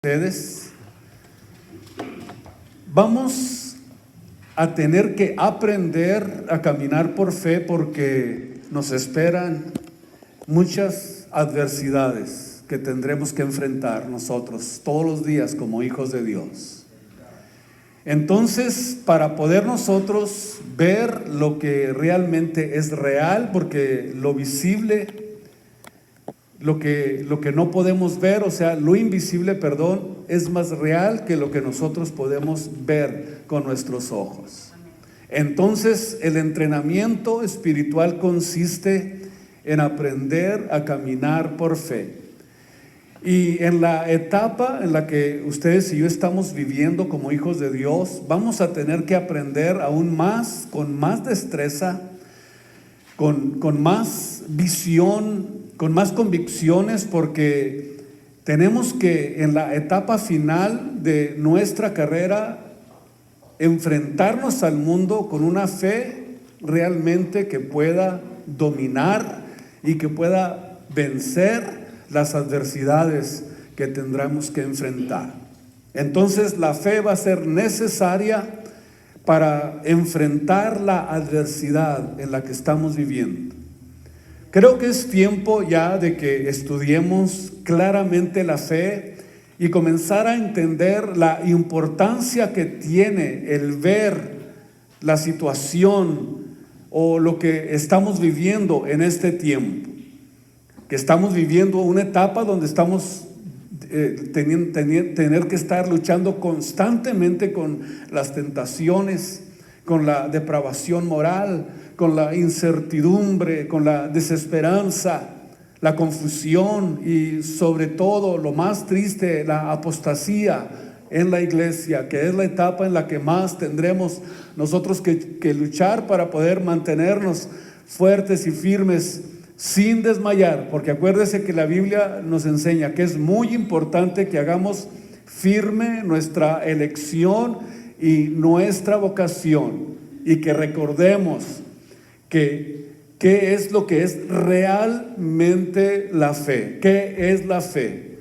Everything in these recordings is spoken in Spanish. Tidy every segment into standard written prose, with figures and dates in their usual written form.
Ustedes vamos a tener que aprender a caminar por fe porque nos esperan muchas adversidades que tendremos que enfrentar nosotros todos los días como hijos de Dios. Entonces, para poder nosotros ver lo que realmente es real, porque lo visible, lo que no podemos ver, o sea, lo invisible, perdón, es más real que lo que nosotros podemos ver con nuestros ojos. Entonces, el entrenamiento espiritual consiste en aprender a caminar por fe. Y en la etapa en la que ustedes y yo estamos viviendo como hijos de Dios, vamos a tener que aprender aún más, con más destreza, con más visión, con más convicciones, porque tenemos que en la etapa final de nuestra carrera enfrentarnos al mundo con una fe realmente que pueda dominar y que pueda vencer las adversidades que tendremos que enfrentar. Entonces la fe va a ser necesaria para enfrentar la adversidad en la que estamos viviendo. Creo que es tiempo ya de que estudiemos claramente la fe y comenzar a entender la importancia que tiene el ver la situación o lo que estamos viviendo en este tiempo. Que estamos viviendo una etapa donde estamos tener que estar luchando constantemente con las tentaciones, con la depravación moral, con la incertidumbre, con la desesperanza, la confusión y sobre todo, lo más triste, la apostasía en la iglesia, que es la etapa en la que más tendremos nosotros que luchar para poder mantenernos fuertes y firmes sin desmayar, porque acuérdese que la Biblia nos enseña que es muy importante que hagamos firme nuestra elección y nuestra vocación y que recordemos qué es lo que es realmente la fe. ¿Qué es la fe?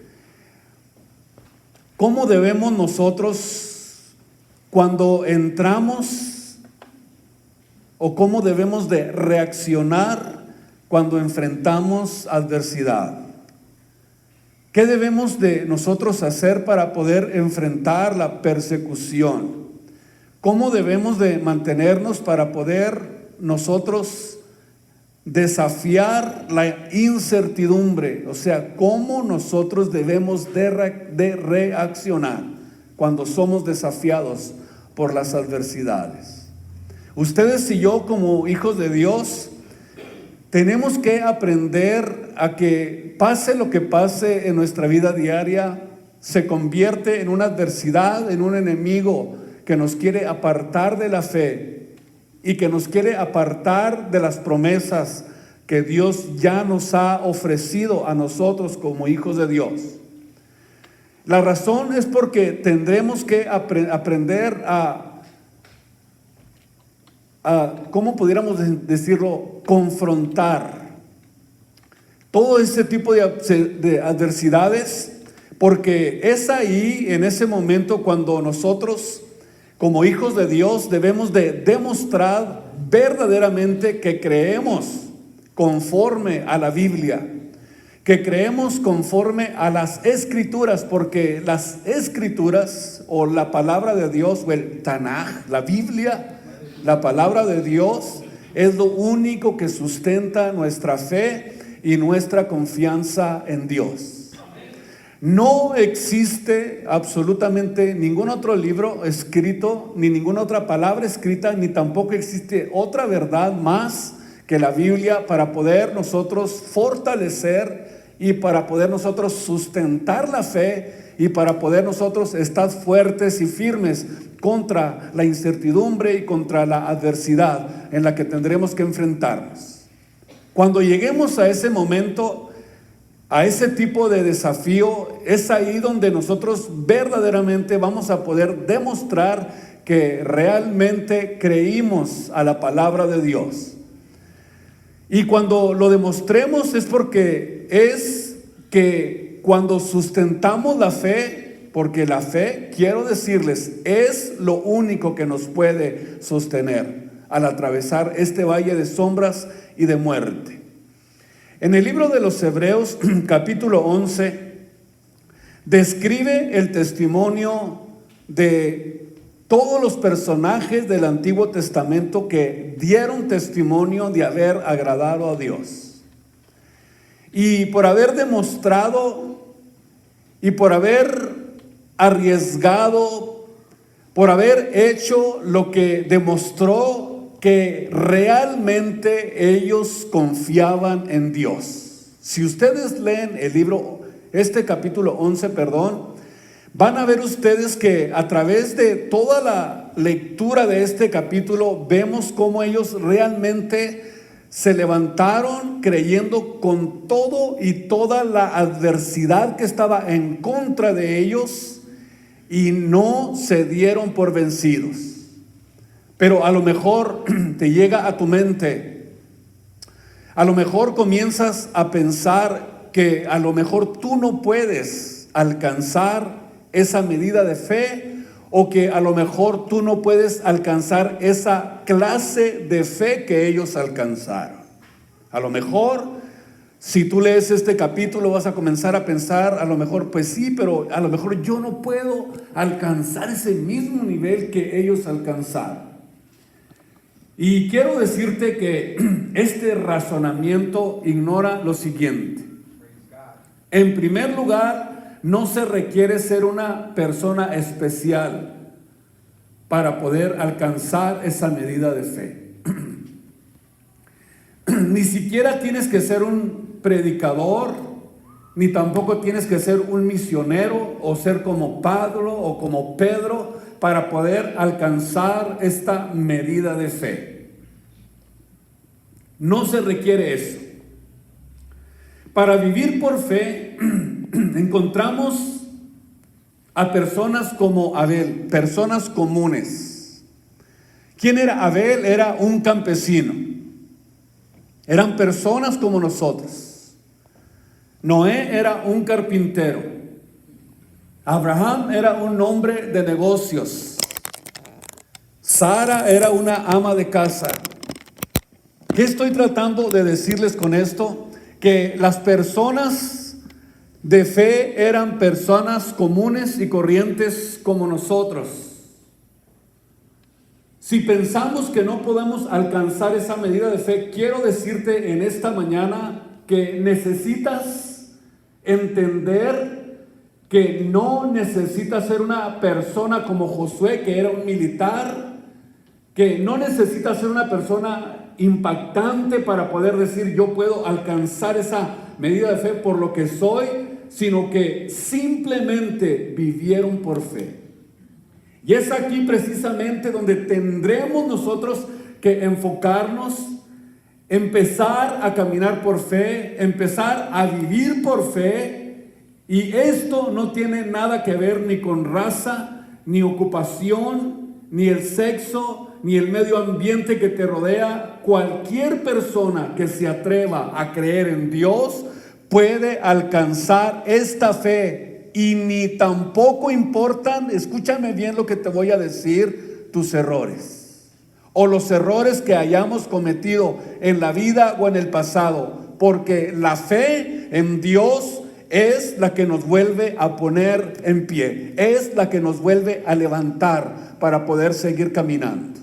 ¿Cómo debemos nosotros cuando entramos o cómo debemos de reaccionar cuando enfrentamos adversidad? ¿Qué debemos de nosotros hacer para poder enfrentar la persecución? ¿Cómo debemos de mantenernos para poder nosotros desafiar la incertidumbre? O sea, ¿cómo nosotros debemos de reaccionar cuando somos desafiados por las adversidades? Ustedes y yo como hijos de Dios tenemos que aprender a que pase lo que pase en nuestra vida diaria, se convierte en una adversidad, en un enemigo que nos quiere apartar de la fe y que nos quiere apartar de las promesas que Dios ya nos ha ofrecido a nosotros como hijos de Dios. La razón es porque tendremos que aprender a ¿cómo pudiéramos decirlo? Confrontar todo ese tipo de adversidades, porque es ahí, en ese momento, cuando nosotros como hijos de Dios debemos de demostrar verdaderamente que creemos conforme a la Biblia, que creemos conforme a las Escrituras, porque las Escrituras o la palabra de Dios o el Tanaj, la Biblia, la palabra de Dios es lo único que sustenta nuestra fe y nuestra confianza en Dios. No existe absolutamente ningún otro libro escrito, ni ninguna otra palabra escrita, ni tampoco existe otra verdad más que la Biblia para poder nosotros fortalecer y para poder nosotros sustentar la fe y para poder nosotros estar fuertes y firmes contra la incertidumbre y contra la adversidad en la que tendremos que enfrentarnos. Cuando lleguemos a ese momento, a ese tipo de desafío, es ahí donde nosotros verdaderamente vamos a poder demostrar que realmente creímos a la palabra de Dios. Y cuando lo demostremos es porque es que cuando sustentamos la fe porque la fe, quiero decirles, es lo único que nos puede sostener al atravesar este valle de sombras y de muerte. En el libro de los Hebreos, capítulo 11, describe el testimonio de todos los personajes del Antiguo Testamento que dieron testimonio de haber agradado a Dios. Y por haber demostrado y por haber arriesgado, por haber hecho lo que demostró que realmente ellos confiaban en Dios. Si ustedes leen el libro, capítulo 11, van a ver ustedes que a través de toda la lectura de este capítulo vemos cómo ellos realmente se levantaron creyendo con todo y toda la adversidad que estaba en contra de ellos y no se dieron por vencidos. Pero a lo mejor te llega a tu mente, a lo mejor comienzas a pensar que a lo mejor tú no puedes alcanzar esa medida de fe, o que a lo mejor tú no puedes alcanzar esa clase de fe que ellos alcanzaron. A lo mejor, si tú lees este capítulo, vas a comenzar a pensar, a lo mejor, pues sí, pero a lo mejor yo no puedo alcanzar ese mismo nivel que ellos alcanzaron. Y quiero decirte que este razonamiento ignora lo siguiente. En primer lugar, no se requiere ser una persona especial para poder alcanzar esa medida de fe. Ni siquiera tienes que ser un predicador, ni tampoco tienes que ser un misionero o ser como Pablo o como Pedro para poder alcanzar esta medida de fe. No se requiere eso. Para vivir por fe, encontramos a personas como Abel, personas comunes. ¿Quién era Abel? Era un campesino. Eran personas como nosotros. Noé era un carpintero. Abraham era un hombre de negocios. Sara era una ama de casa. ¿Qué estoy tratando de decirles con esto? Que las personas de fe eran personas comunes y corrientes como nosotros. Si pensamos que no podemos alcanzar esa medida de fe, quiero decirte en esta mañana que necesitas entender que no necesitas ser una persona como Josué, que era un militar, que no necesitas ser una persona impactante para poder decir yo puedo alcanzar esa medida de fe por lo que soy, sino que simplemente vivieron por fe. Y es aquí precisamente donde tendremos nosotros que enfocarnos, empezar a caminar por fe, empezar a vivir por fe. Y esto no tiene nada que ver ni con raza, ni ocupación, ni el sexo, ni el medio ambiente que te rodea. Cualquier persona que se atreva a creer en Dios puede alcanzar esta fe, y ni tampoco importan, escúchame bien lo que te voy a decir, tus errores o los errores que hayamos cometido en la vida o en el pasado, porque la fe en Dios es la que nos vuelve a poner en pie, es la que nos vuelve a levantar para poder seguir caminando.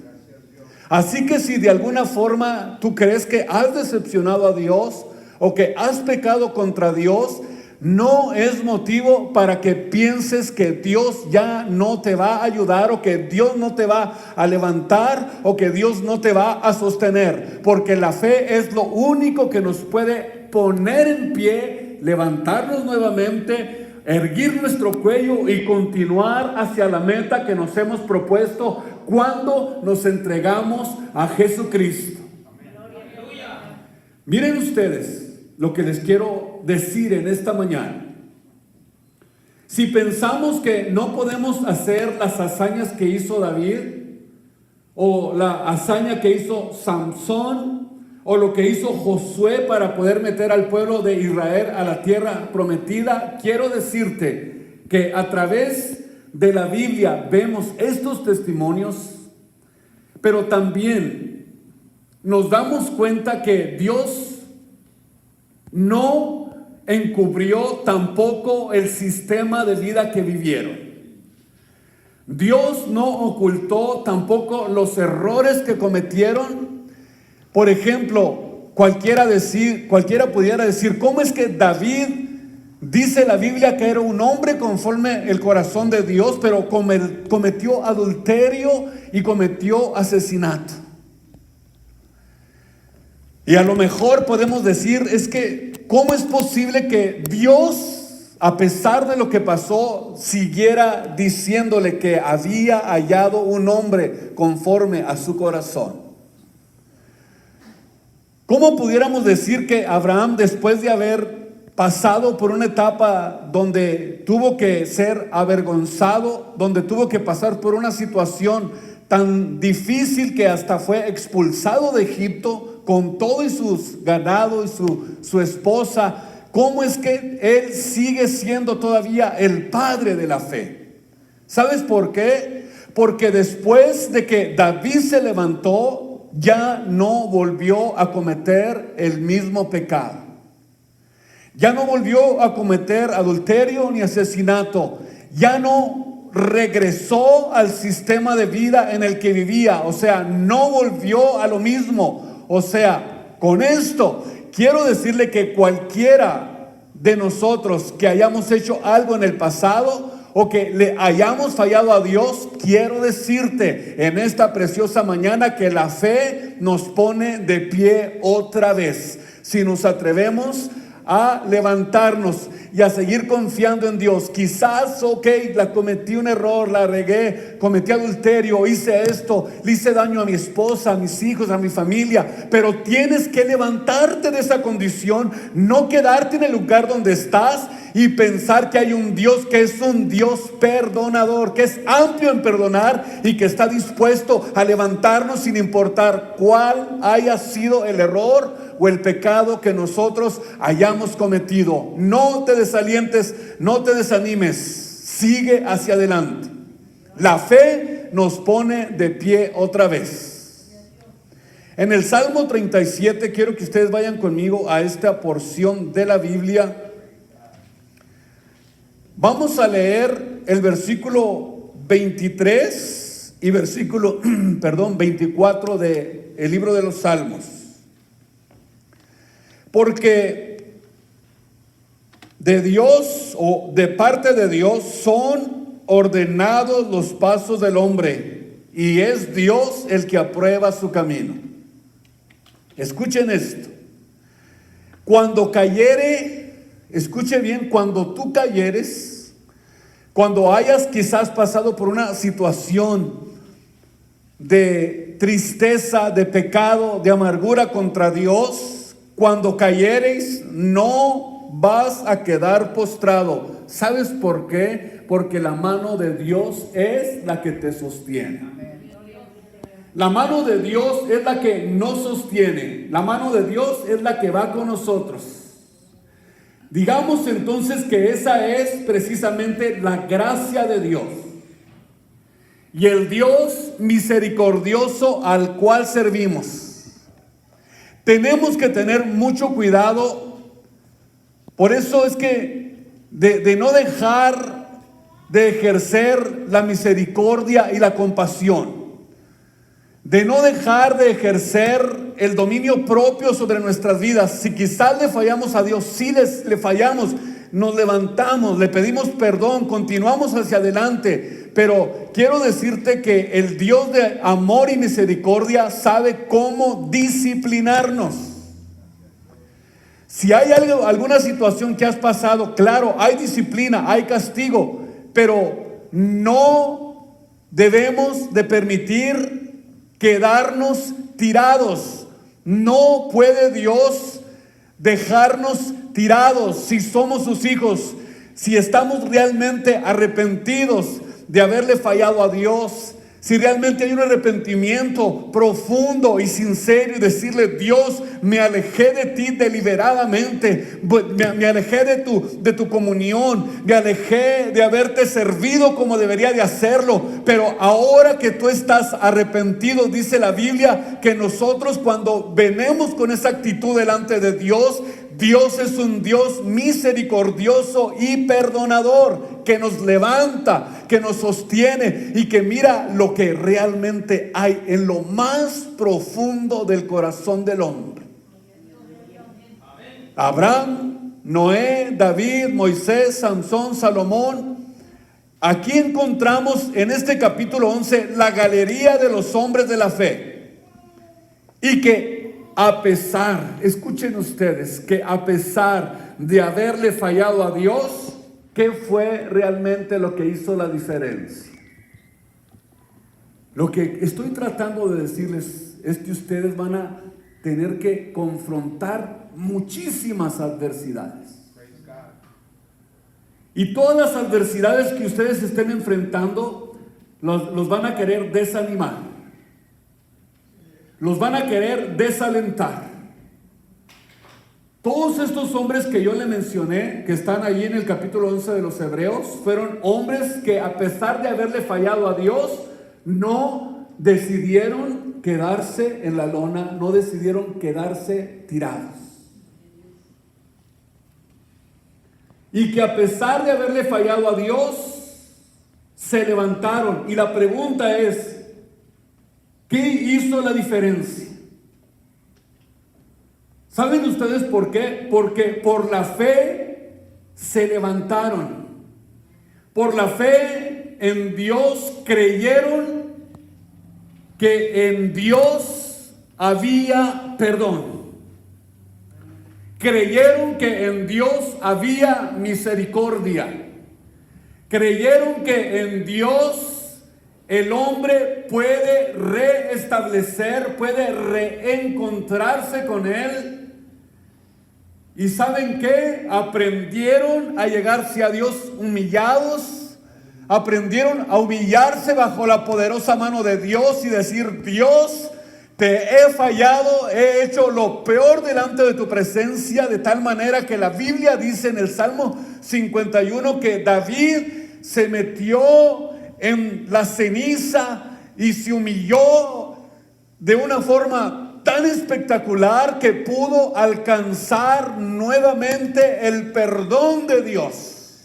Así que si de alguna forma tú crees que has decepcionado a Dios o que has pecado contra Dios, no es motivo para que pienses que Dios ya no te va a ayudar, o que Dios no te va a levantar, o que Dios no te va a sostener, porque la fe es lo único que nos puede poner en pie, levantarnos nuevamente, erguir nuestro cuello y continuar hacia la meta que nos hemos propuesto cuando nos entregamos a Jesucristo. Miren ustedes lo que les quiero decir en esta mañana. Si pensamos que no podemos hacer las hazañas que hizo David, o la hazaña que hizo Sansón, o lo que hizo Josué para poder meter al pueblo de Israel a la tierra prometida, quiero decirte que a través de la Biblia vemos estos testimonios, pero también nos damos cuenta que Dios no encubrió tampoco el sistema de vida que vivieron. Dios no ocultó tampoco los errores que cometieron. Por ejemplo, cualquiera pudiera decir, ¿cómo es que David, dice la Biblia que era un hombre conforme el corazón de Dios, pero cometió adulterio y cometió asesinato? Y a lo mejor podemos decir, es que ¿cómo es posible que Dios, a pesar de lo que pasó, siguiera diciéndole que había hallado un hombre conforme a su corazón? ¿Cómo pudiéramos decir que Abraham, después de haber pasado por una etapa donde tuvo que ser avergonzado, donde tuvo que pasar por una situación tan difícil que hasta fue expulsado de Egipto con todo y sus ganado y su esposa, cómo es que él sigue siendo todavía el padre de la fe? ¿Sabes por qué? Porque después de que David se levantó, ya no volvió a cometer el mismo pecado. Ya no volvió a cometer adulterio ni asesinato. Ya no regresó al sistema de vida en el que vivía. O sea, no volvió a lo mismo. O sea, con esto quiero decirle que cualquiera de nosotros que hayamos hecho algo en el pasado o que le hayamos fallado a Dios, quiero decirte en esta preciosa mañana que la fe nos pone de pie otra vez. Si nos atrevemos a levantarnos y a seguir confiando en Dios. Quizás, cometí un error, la regué, cometí adulterio, hice esto, le hice daño a mi esposa, a mis hijos, a mi familia, pero tienes que levantarte de esa condición, no quedarte en el lugar donde estás y pensar que hay un Dios que es un Dios perdonador, que es amplio en perdonar y que está dispuesto a levantarnos sin importar cuál haya sido el error o el pecado que nosotros hayamos cometido. No te desalientes, no te desanimes, sigue hacia adelante. La fe nos pone de pie otra vez. En el Salmo 37, quiero que ustedes vayan conmigo a esta porción de la Biblia. Vamos a leer el versículo 23 y versículo 24 del libro de los Salmos. Porque de Dios o de parte de Dios son ordenados los pasos del hombre, y es Dios el que aprueba su camino. Escuchen esto. Cuando cayere, escuche bien, cuando tú cayeres, cuando hayas quizás pasado por una situación de tristeza, de pecado, de amargura contra Dios, cuando cayereis, no vas a quedar postrado. ¿Sabes por qué? Porque la mano de Dios es la que te sostiene. La mano de Dios es la que nos sostiene. La mano de Dios es la que va con nosotros. Digamos entonces que esa es precisamente la gracia de Dios. Y el Dios misericordioso al cual servimos. Tenemos que tener mucho cuidado. Por eso es que de no dejar de ejercer la misericordia y la compasión. De no dejar de ejercer el dominio propio sobre nuestras vidas. Si quizás le fallamos a Dios, si le fallamos, nos levantamos, le pedimos perdón, continuamos hacia adelante. Pero quiero decirte que el Dios de amor y misericordia sabe cómo disciplinarnos. Si hay alguna situación que has pasado, claro, hay disciplina, hay castigo, pero no debemos de permitir quedarnos tirados. No puede Dios dejarnos tirados si somos sus hijos, si estamos realmente arrepentidos de haberle fallado a Dios, Si realmente hay un arrepentimiento profundo y sincero y decirle: Dios, me alejé de ti deliberadamente, me alejé de tu comunión, me alejé de haberte servido como debería de hacerlo, pero ahora que tú estás arrepentido, dice la Biblia que nosotros, cuando venimos con esa actitud delante de Dios, Dios es un Dios misericordioso y perdonador, que nos levanta, que nos sostiene y que mira lo que realmente hay en lo más profundo del corazón del hombre. Abraham, Noé, David, Moisés, Sansón, Salomón. Aquí encontramos en este capítulo 11 la galería de los hombres de la fe. Y que a pesar, escuchen ustedes, que a pesar de haberle fallado a Dios, ¿qué fue realmente lo que hizo la diferencia? Lo que estoy tratando de decirles es que ustedes van a tener que confrontar muchísimas adversidades. Y todas las adversidades que ustedes estén enfrentando, los van a querer desanimar. Los van a querer desalentar. Todos estos hombres que yo le mencioné, que están ahí en el capítulo 11 de los Hebreos, fueron hombres que, a pesar de haberle fallado a Dios, no decidieron quedarse en la lona, no decidieron quedarse tirados. Y que a pesar de haberle fallado a Dios, se levantaron. Y la pregunta es: ¿qué hizo la diferencia? ¿Saben ustedes por qué? Porque por la fe se levantaron. Por la fe en Dios creyeron que en Dios había perdón. Creyeron que en Dios había misericordia. Creyeron que en Dios el hombre puede reestablecer, puede reencontrarse con Él. ¿Y saben qué? Aprendieron a llegarse a Dios humillados. Aprendieron a humillarse bajo la poderosa mano de Dios y decir: Dios, te he fallado, he hecho lo peor delante de tu presencia, de tal manera que la Biblia dice en el Salmo 51 que David se metió en la ceniza y se humilló de una forma tan espectacular que pudo alcanzar nuevamente el perdón de Dios.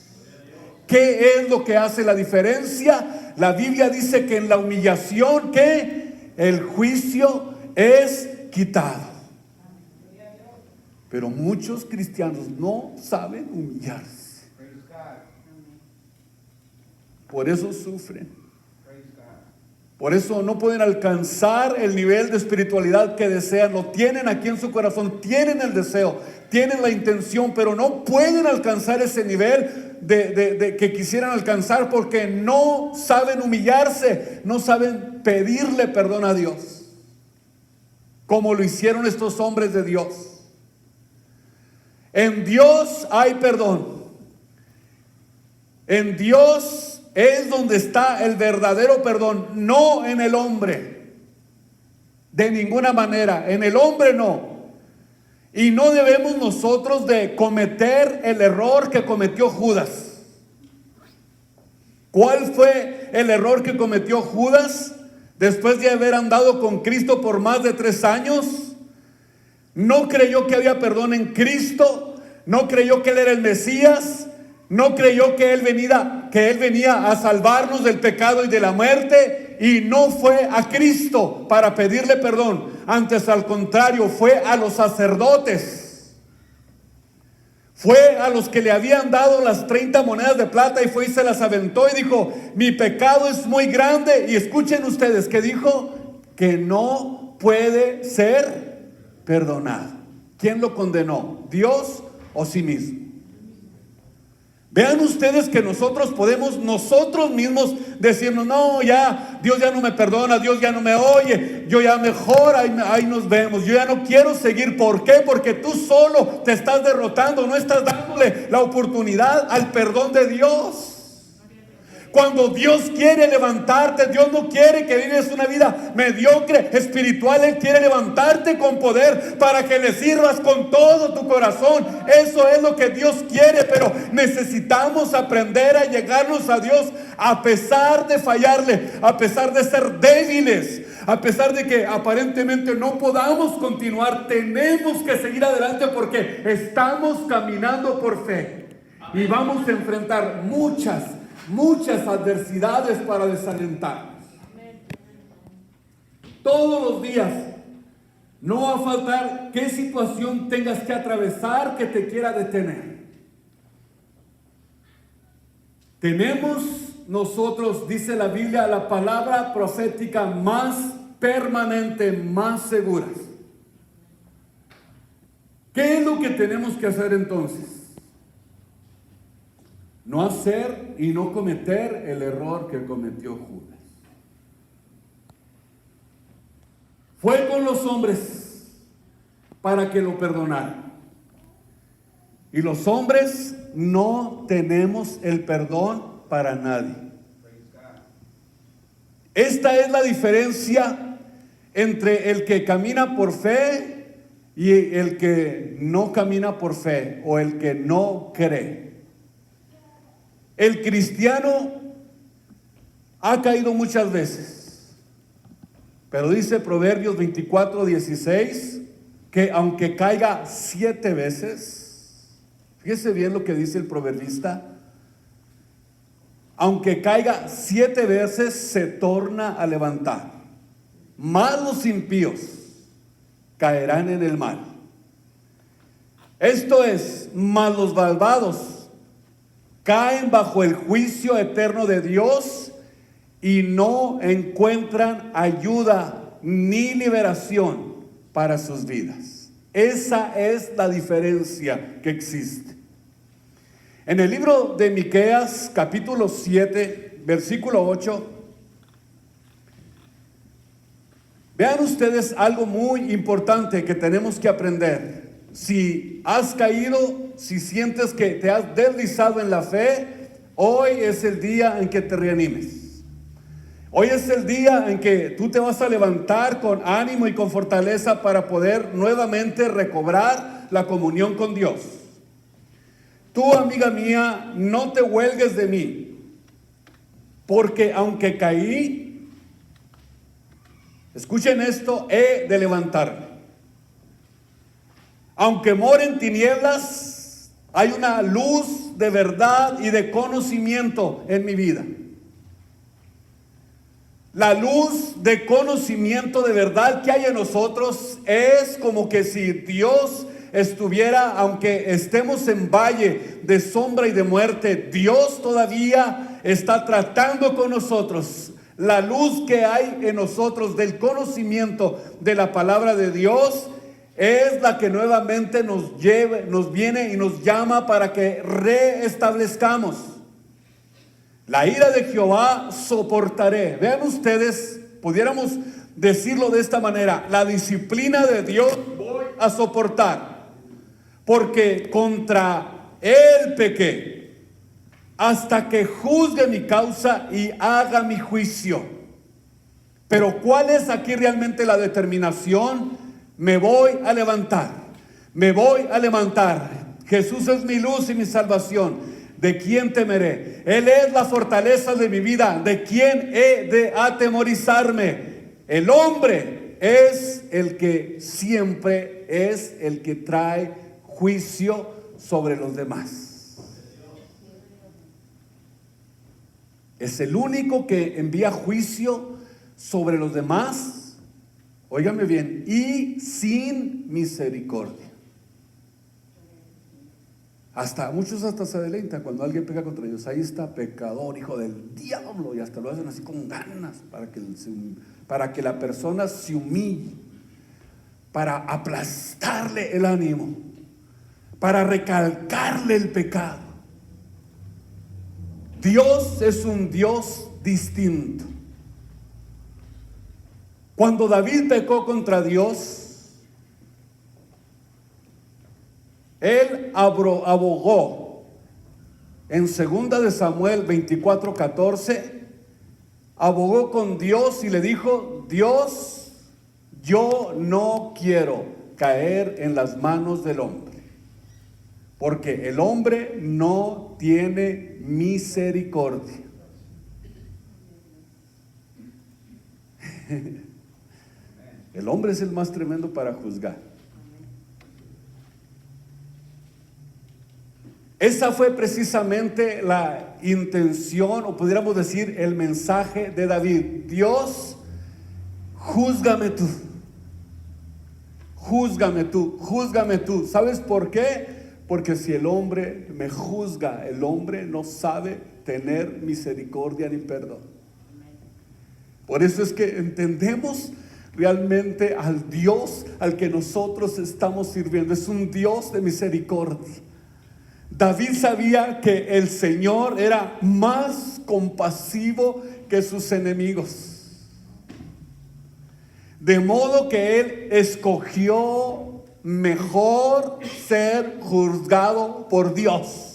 ¿Qué es lo que hace la diferencia? La Biblia dice que en la humillación, que el juicio es quitado. Pero muchos cristianos no saben humillarse. Por eso sufren. Por eso no pueden alcanzar el nivel de espiritualidad que desean. Lo tienen aquí en su corazón, tienen el deseo, tienen la intención, pero no pueden alcanzar ese nivel de que quisieran alcanzar, porque no saben humillarse, no saben pedirle perdón a Dios, como lo hicieron estos hombres de Dios. En Dios hay perdón. En Dios es donde está el verdadero perdón, no en el hombre. De ninguna manera, en el hombre no. Y no debemos nosotros de cometer el error que cometió Judas. ¿Cuál fue el error que cometió Judas después de haber andado con Cristo por más de 3 años? No creyó que había perdón en Cristo, no creyó que Él era el Mesías, no creyó que Él venía a salvarnos del pecado y de la muerte, y no fue a Cristo para pedirle perdón. Antes, al contrario, fue a los sacerdotes. Fue a los que le habían dado las 30 monedas de plata y fue y se las aventó y dijo: mi pecado es muy grande. Y escuchen ustedes que dijo: que no puede ser perdonado. ¿Quién lo condenó? ¿Dios o sí mismo? Vean ustedes que nosotros podemos nosotros mismos decirnos: no, ya, Dios ya no me perdona, Dios ya no me oye, yo ya mejor, ahí nos vemos, yo ya no quiero seguir. ¿Por qué? Porque tú solo te estás derrotando, no estás dándole la oportunidad al perdón de Dios. Cuando Dios quiere levantarte, Dios no quiere que vives una vida mediocre, espiritual. Él quiere levantarte con poder para que le sirvas con todo tu corazón. Eso es lo que Dios quiere, pero necesitamos aprender a llegarnos a Dios a pesar de fallarle, a pesar de ser débiles, a pesar de que aparentemente no podamos continuar. Tenemos que seguir adelante porque estamos caminando por fe y vamos a enfrentar muchas adversidades para desalentarnos. Todos los días no va a faltar qué situación tengas que atravesar que te quiera detener. Tenemos nosotros, dice la Biblia, la palabra profética más permanente, más segura. ¿Qué es lo que tenemos que hacer entonces? No hacer y no cometer el error que cometió Judas. Fue con los hombres para que lo perdonaran. Y los hombres no tenemos el perdón para nadie. Esta es la diferencia entre el que camina por fe y el que no camina por fe, o el que no cree. El cristiano ha caído muchas veces, pero dice Proverbios 24:16 que aunque caiga 7 veces, fíjese bien lo que dice el proverbista, aunque caiga 7 veces se torna a levantar, mas los impíos caerán en el mal. Esto es, mas los malvados caen bajo el juicio eterno de Dios y no encuentran ayuda ni liberación para sus vidas. Esa es la diferencia que existe. En el libro de Miqueas, capítulo 7, versículo 8, vean ustedes algo muy importante que tenemos que aprender. Si has caído, si sientes que te has deslizado en la fe, hoy es el día en que te reanimes. Hoy es el día en que tú te vas a levantar con ánimo y con fortaleza para poder nuevamente recobrar la comunión con Dios. Tú, amiga mía, no te huelgues de mí, porque aunque caí, escuchen esto, he de levantarme. Aunque more en tinieblas, hay una luz de verdad y de conocimiento en mi vida. La luz de conocimiento de verdad que hay en nosotros es como que si Dios estuviera, aunque estemos en valle de sombra y de muerte, Dios todavía está tratando con nosotros. La luz que hay en nosotros del conocimiento de la palabra de Dios es la que nuevamente nos viene y nos llama para que reestablezcamos. La ira de Jehová soportaré. Vean ustedes, pudiéramos decirlo de esta manera: la disciplina de Dios voy a soportar, porque contra él pequé, hasta que juzgue mi causa y haga mi juicio. Pero ¿cuál es aquí realmente la determinación? Me voy a levantar, me voy a levantar. Jesús es mi luz y mi salvación. ¿De quién temeré? Él es la fortaleza de mi vida. ¿De quién he de atemorizarme? El hombre es el que siempre es el que trae juicio sobre los demás. Es el único que envía juicio sobre los demás. Óigame bien, y sin misericordia. Muchos hasta se deleitan cuando alguien peca contra ellos. Ahí está, pecador, hijo del diablo, y hasta lo hacen así con ganas para que la persona se humille, para aplastarle el ánimo, para recalcarle el pecado. Dios es un Dios distinto. Cuando David pecó contra Dios, él abogó en 2 de Samuel 24:14, abogó con Dios y le dijo: Dios, yo no quiero caer en las manos del hombre, porque el hombre no tiene misericordia. El hombre es el más tremendo para juzgar. Esa fue precisamente la intención, o pudiéramos decir el mensaje de David. Dios, júzgame tú. Júzgame tú, júzgame tú. ¿Sabes por qué? Porque si el hombre me juzga, el hombre no sabe tener misericordia ni perdón. Por eso es que entendemos realmente al Dios al que nosotros estamos sirviendo. Es un Dios de misericordia. David sabía que el Señor era más compasivo que sus enemigos, de modo que él escogió mejor ser juzgado por Dios.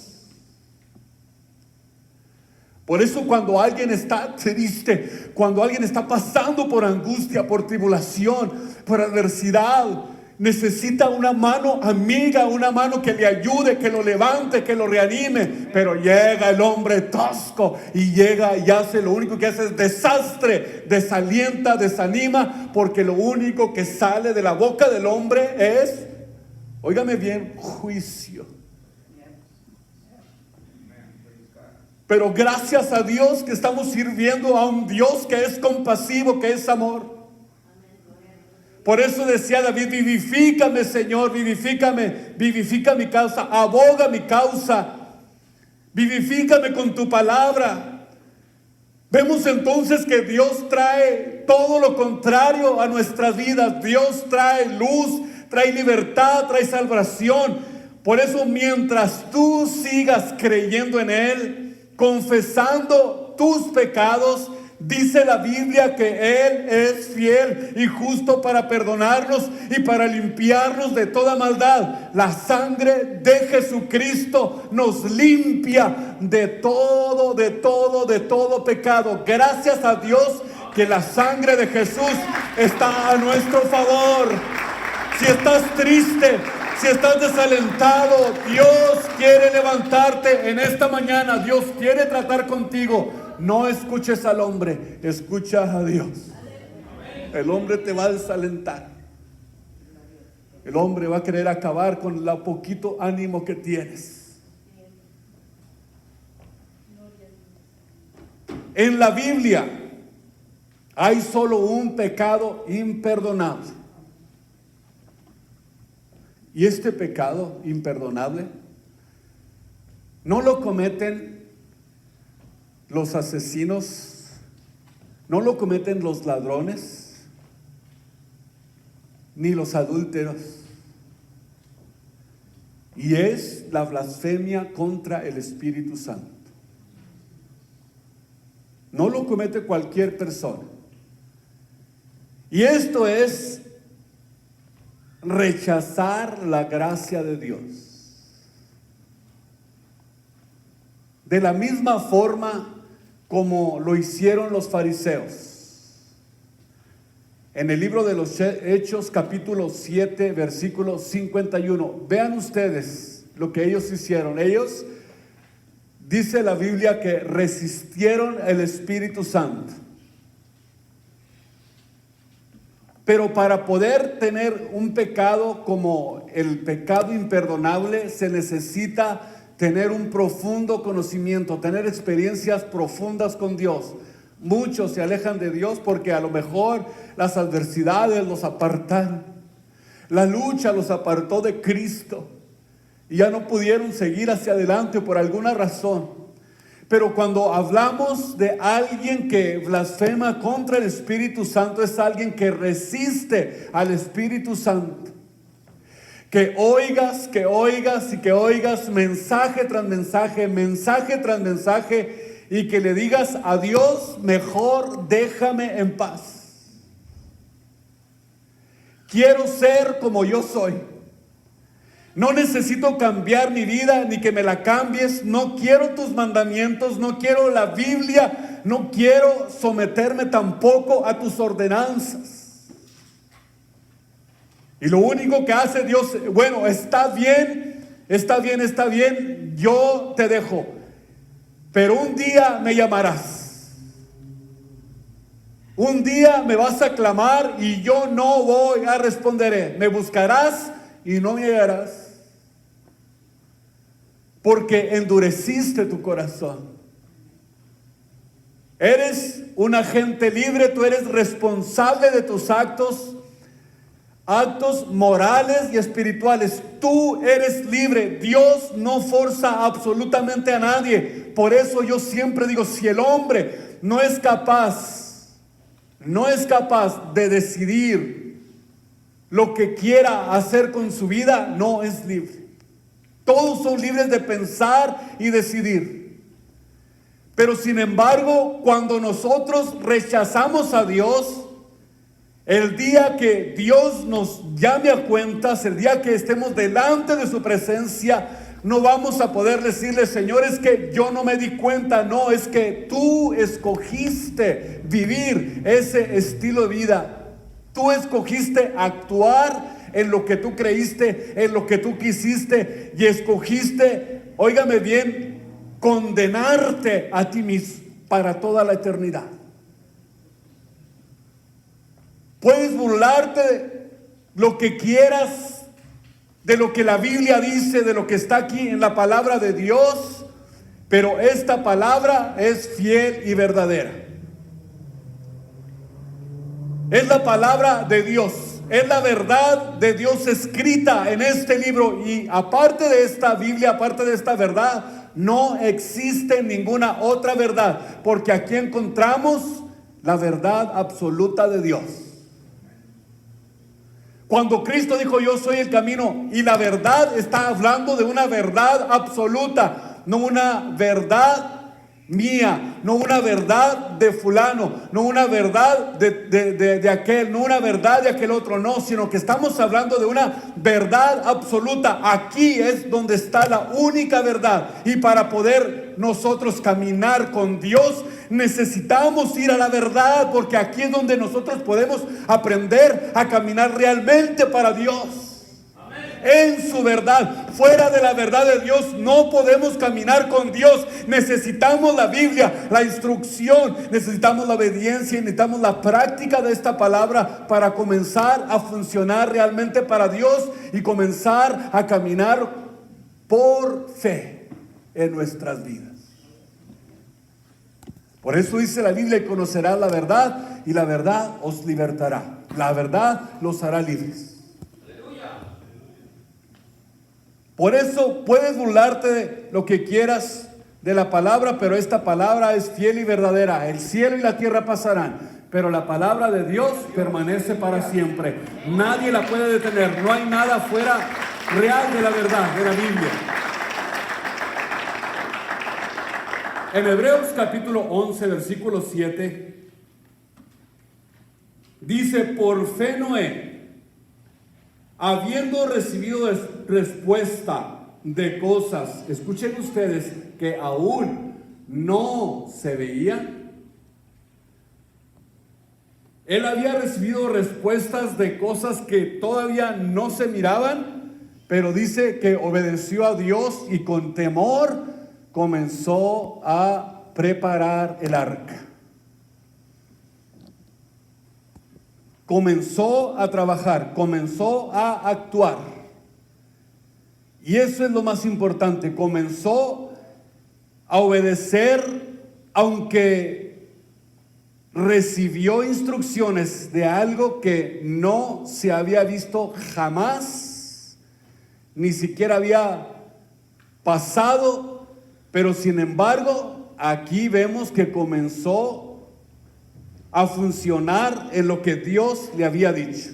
Por eso cuando alguien está triste, cuando alguien está pasando por angustia, por tribulación, por adversidad, necesita una mano amiga, una mano que le ayude, que lo levante, que lo reanime. Pero llega el hombre tosco y llega y hace lo único que hace es desastre, desalienta, desanima, porque lo único que sale de la boca del hombre es, óigame bien, juicio. Pero gracias a Dios que estamos sirviendo a un Dios que es compasivo, que es amor. Por eso decía David: vivifícame, Señor, vivifícame, vivifica mi causa, aboga mi causa, vivifícame con tu palabra. Vemos entonces que Dios trae todo lo contrario a nuestras vidas. Dios trae luz, trae libertad, trae salvación. Por eso mientras tú sigas creyendo en Él, confesando tus pecados, dice la Biblia que Él es fiel y justo para perdonarnos y para limpiarnos de toda maldad. La sangre de Jesucristo nos limpia de todo pecado. Gracias a Dios que la sangre de Jesús está a nuestro favor. Si estás triste, si estás desalentado, Dios quiere levantarte en esta mañana. Dios quiere tratar contigo. No escuches al hombre, escucha a Dios. El hombre te va a desalentar. El hombre va a querer acabar con el poquito ánimo que tienes. En la Biblia hay solo un pecado imperdonable. Y este pecado imperdonable no lo cometen los asesinos, no lo cometen los ladrones, ni los adúlteros. Y es la blasfemia contra el Espíritu Santo. No lo comete cualquier persona. Y esto es rechazar la gracia de Dios. De la misma forma como lo hicieron los fariseos. En el libro de los Hechos, capítulo 7, versículo 51. Vean ustedes lo que ellos hicieron. Ellos, dice la Biblia, que resistieron el Espíritu Santo. Pero para poder tener un pecado como el pecado imperdonable, se necesita tener un profundo conocimiento, tener experiencias profundas con Dios. Muchos se alejan de Dios porque a lo mejor las adversidades los apartan. La lucha los apartó de Cristo y ya no pudieron seguir hacia adelante por alguna razón. Pero cuando hablamos de alguien que blasfema contra el Espíritu Santo, es alguien que resiste al Espíritu Santo. Que oigas y que oigas mensaje tras mensaje, y que le digas a Dios: mejor déjame en paz. Quiero ser como yo soy. No necesito cambiar mi vida ni que me la cambies. No quiero tus mandamientos, no quiero la Biblia, no quiero someterme tampoco a tus ordenanzas. Y lo único que hace Dios, bueno, está bien, yo te dejo, pero un día me llamarás. Un día me vas a clamar y yo no voy a responder. Me buscarás y no me hallarás, porque endureciste tu corazón. Eres un agente libre, tú eres responsable de tus actos morales y espirituales. Tú eres libre. Dios no forza absolutamente a nadie. Por eso yo siempre digo, si el hombre no es capaz de decidir lo que quiera hacer con su vida, no es libre. Todos son libres de pensar y decidir. Pero sin embargo, cuando nosotros rechazamos a Dios, el día que Dios nos llame a cuentas, el día que estemos delante de su presencia, no vamos a poder decirle, Señor, es que yo no me di cuenta. No, es que tú escogiste vivir ese estilo de vida. Tú escogiste actuar en lo que tú creíste, en lo que tú quisiste, y escogiste, óigame bien, condenarte a ti mismo para toda la eternidad. Puedes burlarte lo que quieras de lo que la Biblia dice, de lo que está aquí en la palabra de Dios, pero esta palabra es fiel y verdadera. Es la palabra de Dios. Es la verdad de Dios escrita en este libro, y aparte de esta Biblia, aparte de esta verdad, no existe ninguna otra verdad, porque aquí encontramos la verdad absoluta de Dios. Cuando Cristo dijo, yo soy el camino y la verdad, está hablando de una verdad absoluta, no una verdad mía, no una verdad de fulano, no una verdad de aquel, no una verdad de aquel otro, no, sino que estamos hablando de una verdad absoluta. Aquí es donde está la única verdad, y para poder nosotros caminar con Dios necesitamos ir a la verdad, porque aquí es donde nosotros podemos aprender a caminar realmente para Dios. En su verdad. Fuera de la verdad de Dios no podemos caminar con Dios. Necesitamos la Biblia, la instrucción, necesitamos la obediencia y necesitamos la práctica de esta palabra para comenzar a funcionar realmente para Dios y comenzar a caminar por fe en nuestras vidas. Por eso dice la Biblia, y conocerás la verdad y la verdad os libertará. La verdad los hará libres. Por eso puedes burlarte de lo que quieras de la palabra, pero esta palabra es fiel y verdadera. El cielo y la tierra pasarán, pero la palabra de Dios permanece para siempre. Nadie la puede detener. No hay nada fuera real de la verdad, de la Biblia. En Hebreos capítulo 11, versículo 7, dice, por fe Noé, habiendo recibido respuesta de cosas, escuchen ustedes, que aún no se veían. Él había recibido respuestas de cosas que todavía no se miraban, pero dice que obedeció a Dios y con temor comenzó a preparar el arca. Comenzó a trabajar, comenzó a actuar. Y eso es lo más importante. Comenzó a obedecer, aunque recibió instrucciones de algo que no se había visto jamás, ni siquiera había pasado, pero sin embargo, aquí vemos que comenzó a funcionar en lo que Dios le había dicho.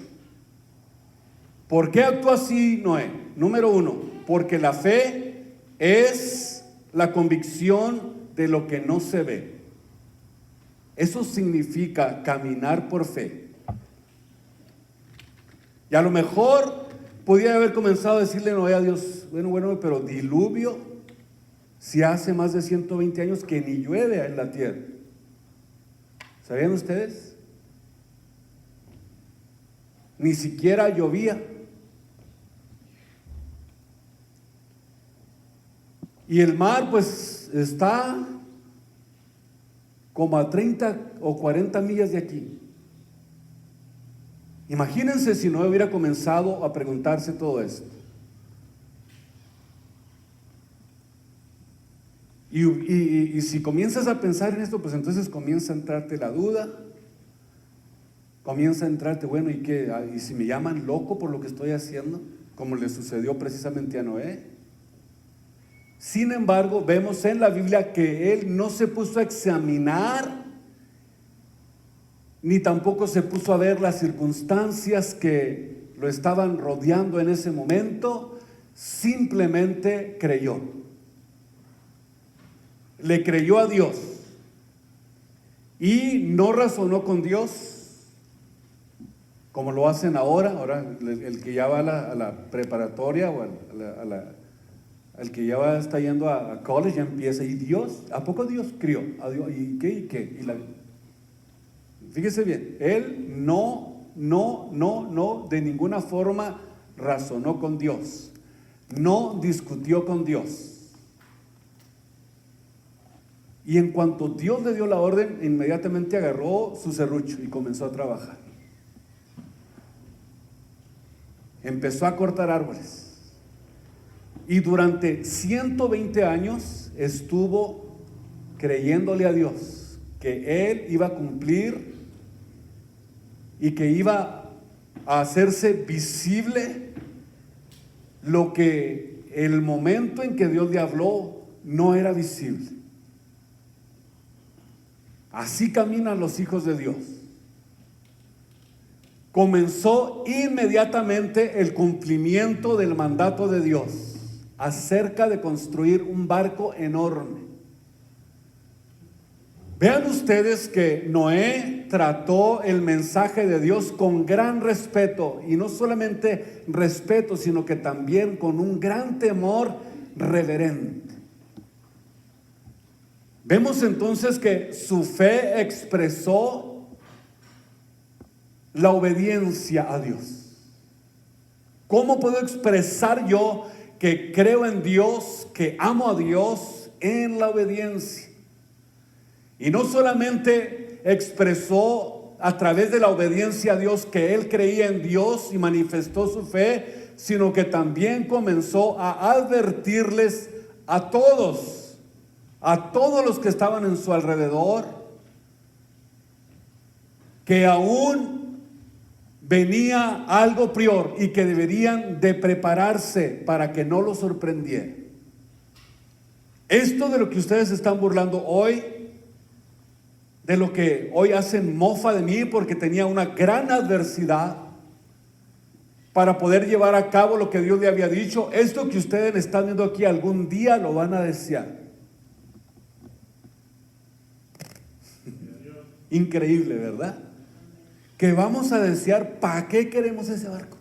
¿Por qué actuó así Noé? Número uno, porque la fe es la convicción de lo que no se ve. Eso significa caminar por fe. Y a lo mejor Podía haber comenzado a decirle Noé a Dios, bueno, pero diluvio, si hace más de 120 años que ni llueve en la tierra. ¿Sabían ustedes? Ni siquiera llovía. Y el mar pues está como a 30 o 40 millas de aquí. Imagínense si no hubiera comenzado a preguntarse todo esto. Y si comienzas a pensar en esto, pues entonces comienza a entrarte la duda, comienza a entrarte, bueno, ¿y qué? ¿Y si me llaman loco por lo que estoy haciendo? Como le sucedió precisamente a Noé. Sin embargo, vemos en la Biblia que él no se puso a examinar, ni tampoco se puso a ver las circunstancias que lo estaban rodeando en ese momento, simplemente creyó. Le creyó a Dios y no razonó con Dios como lo hacen ahora el que ya va a la preparatoria o el que ya va, está yendo a college, ya empieza, y Dios, ¿a poco Dios crió? ¿A Dios? ¿Y qué? Fíjese bien, él no, de ninguna forma razonó con Dios, no discutió con Dios. Y en cuanto Dios le dio la orden, inmediatamente agarró su serrucho y comenzó a trabajar. Empezó a cortar árboles. Y durante 120 años estuvo creyéndole a Dios que Él iba a cumplir y que iba a hacerse visible lo que el momento en que Dios le habló no era visible. Así caminan los hijos de Dios. Comenzó inmediatamente el cumplimiento del mandato de Dios acerca de construir un barco enorme. Vean ustedes que Noé trató el mensaje de Dios con gran respeto, y no solamente respeto, sino que también con un gran temor reverente. Vemos entonces que su fe expresó la obediencia a Dios. ¿Cómo puedo expresar yo que creo en Dios, que amo a Dios? En la obediencia. Y no solamente expresó a través de la obediencia a Dios que él creía en Dios y manifestó su fe, sino que también comenzó a advertirles a todos los que estaban en su alrededor, que aún venía algo peor y que deberían de prepararse para que no los sorprendiera. Esto de lo que ustedes están burlando hoy, de lo que hoy hacen mofa de mí porque tenía una gran adversidad para poder llevar a cabo lo que Dios le había dicho, esto que ustedes están viendo aquí algún día lo van a desear. Increíble, ¿verdad? Que vamos a desear, ¿para qué queremos ese barco?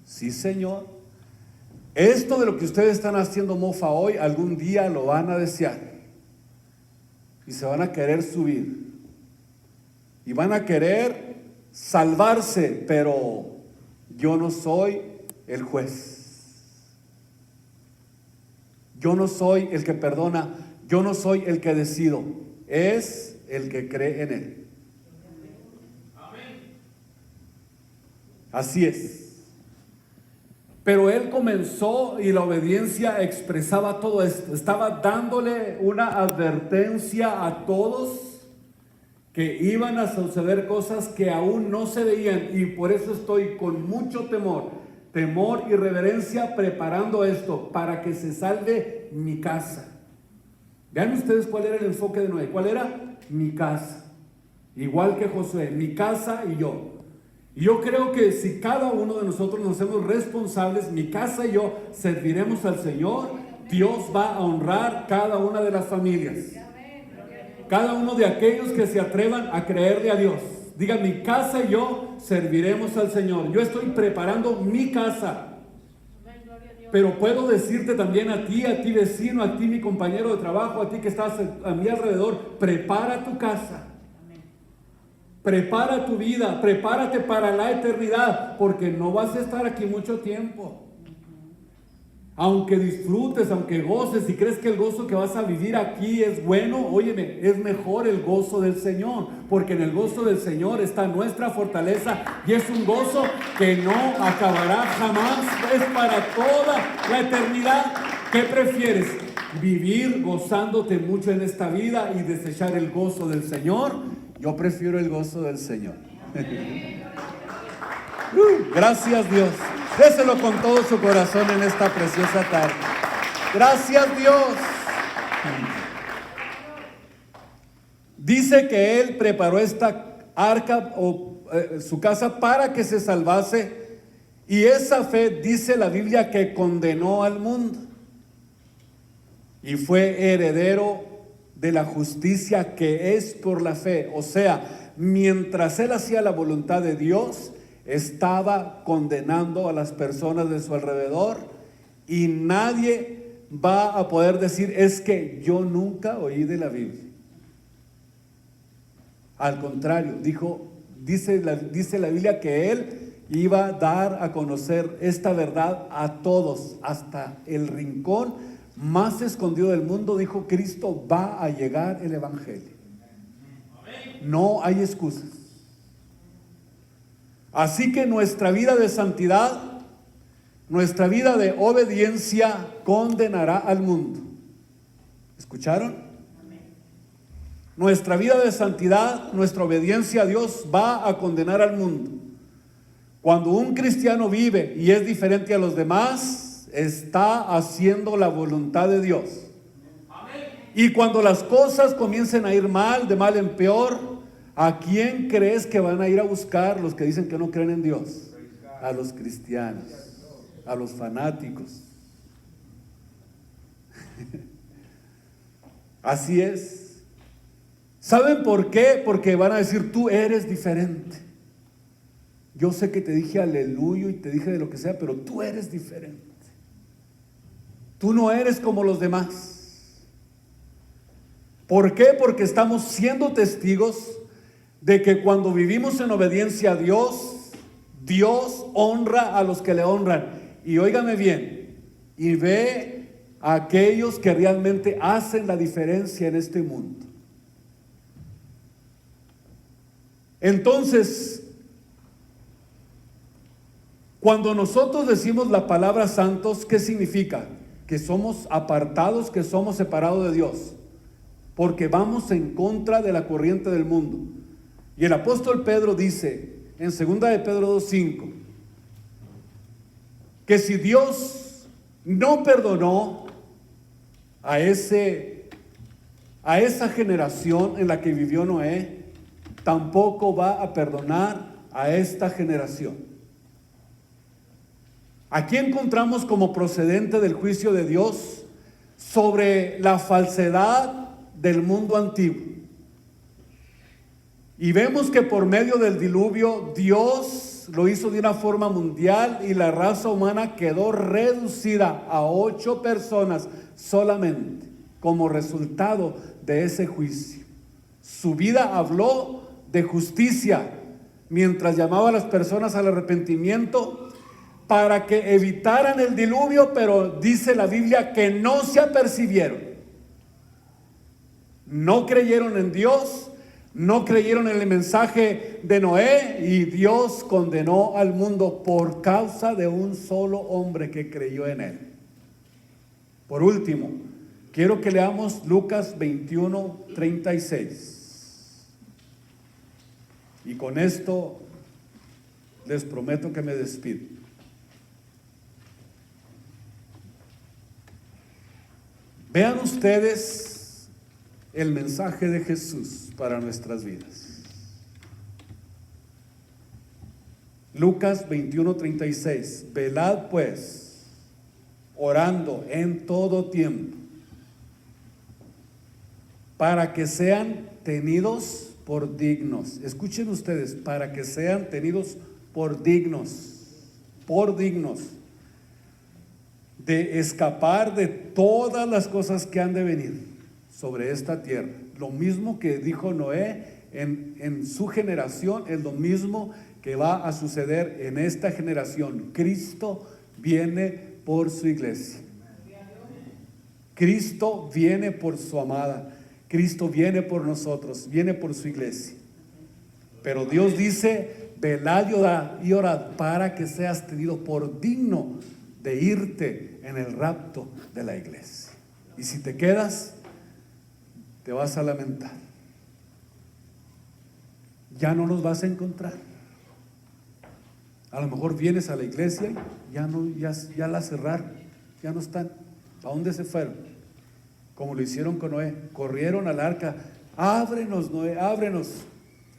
Sí, Señor. Esto de lo que ustedes están haciendo mofa hoy, algún día lo van a desear. Y se van a querer subir. Y van a querer salvarse, pero yo no soy el juez. Yo no soy el que perdona. Yo no soy el que decido, es el que cree en Él. Así es. Pero él comenzó y la obediencia expresaba todo esto. Estaba dándole una advertencia a todos que iban a suceder cosas que aún no se veían, y por eso estoy con mucho temor y reverencia preparando esto para que se salve mi casa. Vean ustedes cuál era el enfoque de Noé. ¿Cuál era? Mi casa. Igual que Josué, mi casa y yo. Y yo creo que si cada uno de nosotros nos hacemos responsables, mi casa y yo serviremos al Señor, Dios va a honrar cada una de las familias. Cada uno de aquellos que se atrevan a creerle a Dios. Diga, mi casa y yo serviremos al Señor. Yo estoy preparando mi casa. Pero puedo decirte también a ti vecino, a ti mi compañero de trabajo, a ti que estás a mi alrededor, prepara tu casa. Prepara tu vida, prepárate para la eternidad, porque no vas a estar aquí mucho tiempo. Aunque disfrutes, aunque goces, si crees que el gozo que vas a vivir aquí es bueno, óyeme, es mejor el gozo del Señor, porque en el gozo del Señor está nuestra fortaleza y es un gozo que no acabará jamás, es para toda la eternidad. ¿Qué prefieres? ¿Vivir gozándote mucho en esta vida y desechar el gozo del Señor? Yo prefiero el gozo del Señor. Gracias, Dios. Déselo con todo su corazón en esta preciosa tarde. Gracias, Dios. Dice que Él preparó esta arca o su casa para que se salvase, y esa fe, dice la Biblia, que condenó al mundo y fue heredero de la justicia que es por la fe. O sea, mientras Él hacía la voluntad de Dios, estaba condenando a las personas de su alrededor, y nadie va a poder decir, es que yo nunca oí de la Biblia. Al contrario, dice la Biblia que Él iba a dar a conocer esta verdad a todos, hasta el rincón más escondido del mundo. Dijo Cristo, va a llegar el Evangelio. No hay excusas. Así que nuestra vida de santidad, nuestra vida de obediencia condenará al mundo. ¿Escucharon? Nuestra vida de santidad, nuestra obediencia a Dios va a condenar al mundo. Cuando un cristiano vive y es diferente a los demás, está haciendo la voluntad de Dios. Y cuando las cosas comiencen a ir mal, de mal en peor, ¿a quién crees que van a ir a buscar los que dicen que no creen en Dios? A los cristianos, a los fanáticos. Así es. ¿Saben por qué? Porque van a decir, tú eres diferente. Yo sé que te dije aleluya y te dije de lo que sea, pero tú eres diferente. Tú no eres como los demás. ¿Por qué? Porque estamos siendo testigos de que cuando vivimos en obediencia a Dios, Dios honra a los que le honran. Y óigame bien, y ve a aquellos que realmente hacen la diferencia en este mundo. Entonces, cuando nosotros decimos la palabra santos, ¿qué significa? Que somos apartados, que somos separados de Dios, porque vamos en contra de la corriente del mundo. Y el apóstol Pedro dice en 2 de Pedro 2:5 que si Dios no perdonó a esa generación en la que vivió Noé, tampoco va a perdonar a esta generación. Aquí encontramos como procedente del juicio de Dios sobre la falsedad del mundo antiguo. Y vemos que por medio del diluvio Dios lo hizo de una forma mundial y la raza humana quedó reducida a 8 personas solamente como resultado de ese juicio. Su vida habló de justicia mientras llamaba a las personas al arrepentimiento para que evitaran el diluvio, pero dice la Biblia que no se apercibieron. No creyeron en Dios, no creyeron en el mensaje de Noé, y Dios condenó al mundo por causa de un solo hombre que creyó en él. Por último, quiero que leamos Lucas 21:36. Y con esto les prometo que me despido. Vean ustedes el mensaje de Jesús para nuestras vidas. Lucas 21:36. Velad pues, orando en todo tiempo, para que sean tenidos por dignos. Escuchen ustedes, para que sean tenidos por dignos de escapar de todas las cosas que han de venir sobre esta tierra. Lo mismo que dijo Noé en su generación, es lo mismo que va a suceder en esta generación. Cristo viene por su iglesia. Cristo viene por su amada. Cristo viene por nosotros, viene por su iglesia. Pero Dios dice: velad y orad para que seas tenido por digno de irte en el rapto de la iglesia. Y si te quedas, te vas a lamentar. Ya no los vas a encontrar. A lo mejor vienes a la iglesia y ya la cerraron, ya no están. ¿A dónde se fueron? Como lo hicieron con Noé, corrieron al arca: ábrenos, Noé, ábrenos.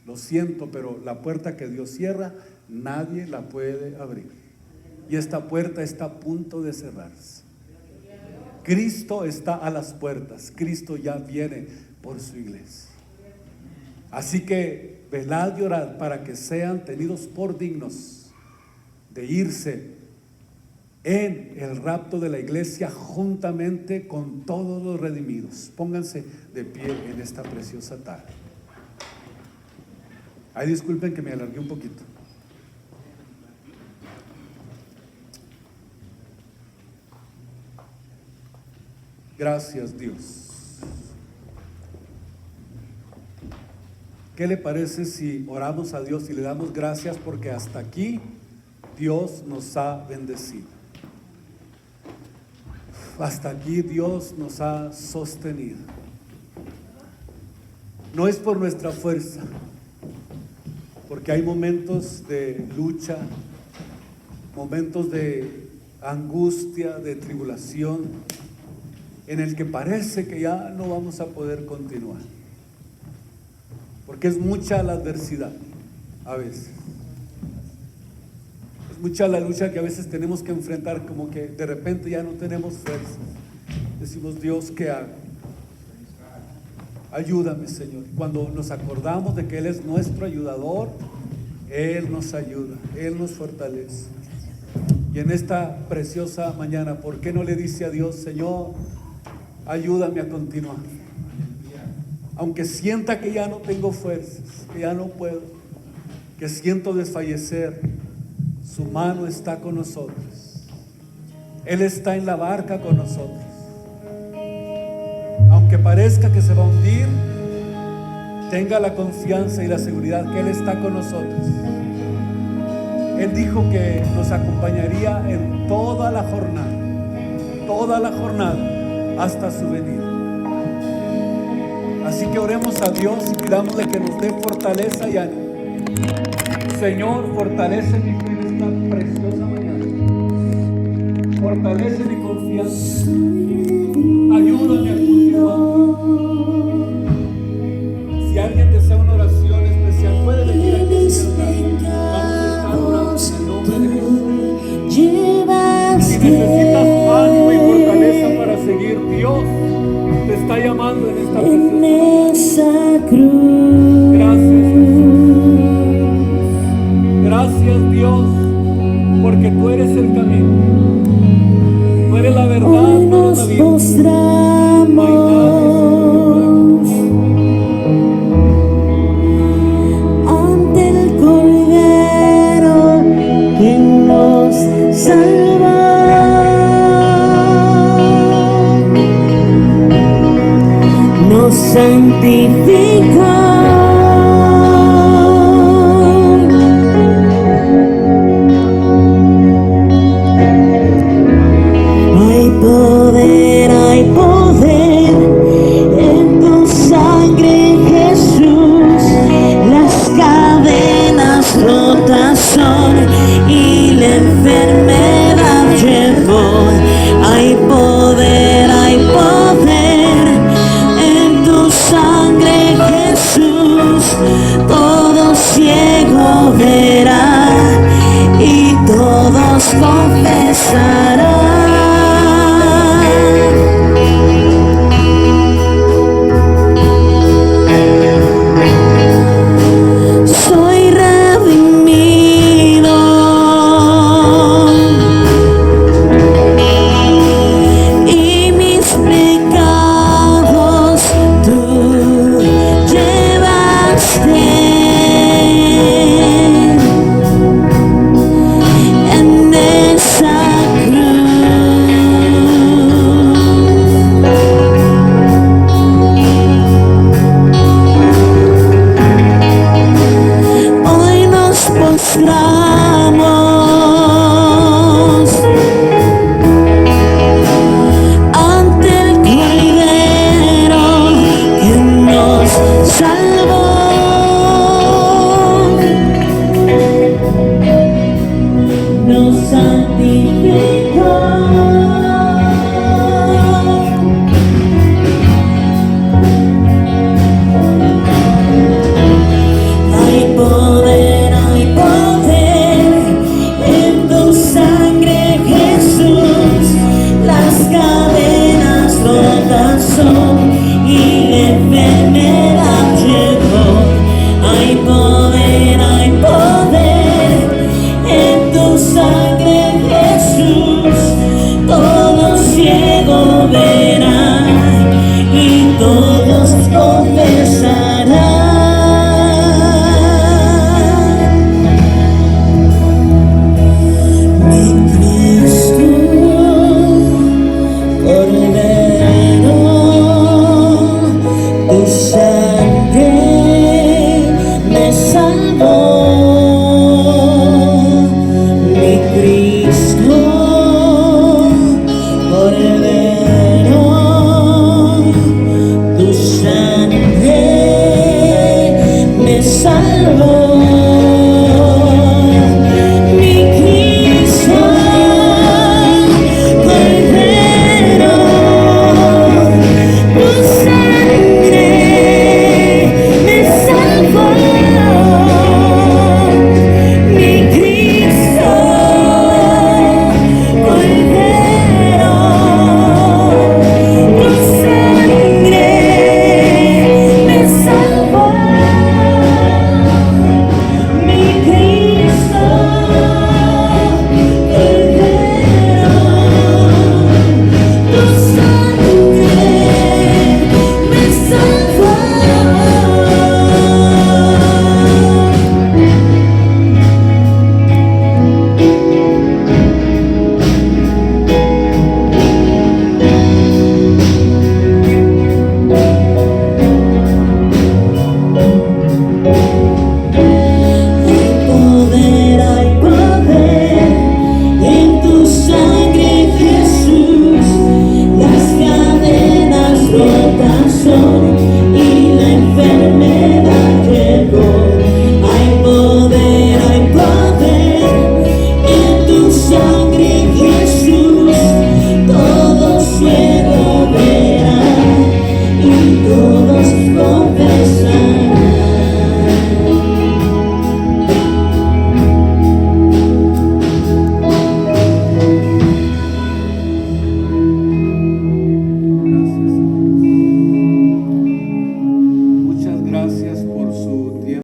Lo siento, pero la puerta que Dios cierra, nadie la puede abrir. Y esta puerta está a punto de cerrarse. Cristo está a las puertas. Cristo ya viene por su iglesia. Así que velad y orad para que sean tenidos por dignos de irse en el rapto de la iglesia juntamente con todos los redimidos. Pónganse de pie en esta preciosa tarde. Ay, disculpen que me alargué un poquito. Gracias, Dios. ¿Qué le parece si oramos a Dios y le damos gracias porque hasta aquí Dios nos ha bendecido? Hasta aquí Dios nos ha sostenido. No es por nuestra fuerza, porque hay momentos de lucha, momentos de angustia, de tribulación, en el que parece que ya no vamos a poder continuar, porque es mucha la adversidad a veces. Es mucha la lucha que a veces tenemos que enfrentar, como que de repente ya no tenemos fuerza. Decimos: Dios, ¿qué hago? Ayúdame, Señor. Cuando nos acordamos de que Él es nuestro ayudador, Él nos ayuda, Él nos fortalece. Y en esta preciosa mañana, ¿por qué no le dice a Dios: Señor, ayúdame a continuar? Aunque sienta que ya no tengo fuerzas, que ya no puedo, que siento desfallecer, su mano está con nosotros. Él está en la barca con nosotros. Aunque parezca que se va a hundir, tenga la confianza y la seguridad que Él está con nosotros. Él dijo que nos acompañaría en toda la jornada, hasta su venida. Así que oremos a Dios y pidámosle que nos dé fortaleza y ánimo. Señor, fortalece mi fe en esta preciosa mañana. Fortalece mi confianza. Ayúdame a continuar. Si alguien desea una oración especial, puede venir aquí a vamos a estar orando en el nombre de Jesús. Si necesitas ánimo y fortaleza para seguir, Dios te está llamando en esta preciosa cruz. Gracias, Jesús. Gracias, Dios, porque tú eres el camino, tú eres la verdad, hoy nos postramos ante el Cordero que nos salva. Nos santifica. Hay poder en tu sangre, Jesús. Las cadenas rotas son y la enfermedad llevó. Hay poder en tu sangre, Jesús. Hay poder en tu sangre, Jesús. Todo ciego verá y todos confesarán. Mi Cristo, Cordero, tu sangre me salvó. Mi Cristo, Cordero, tu sangre me salvó.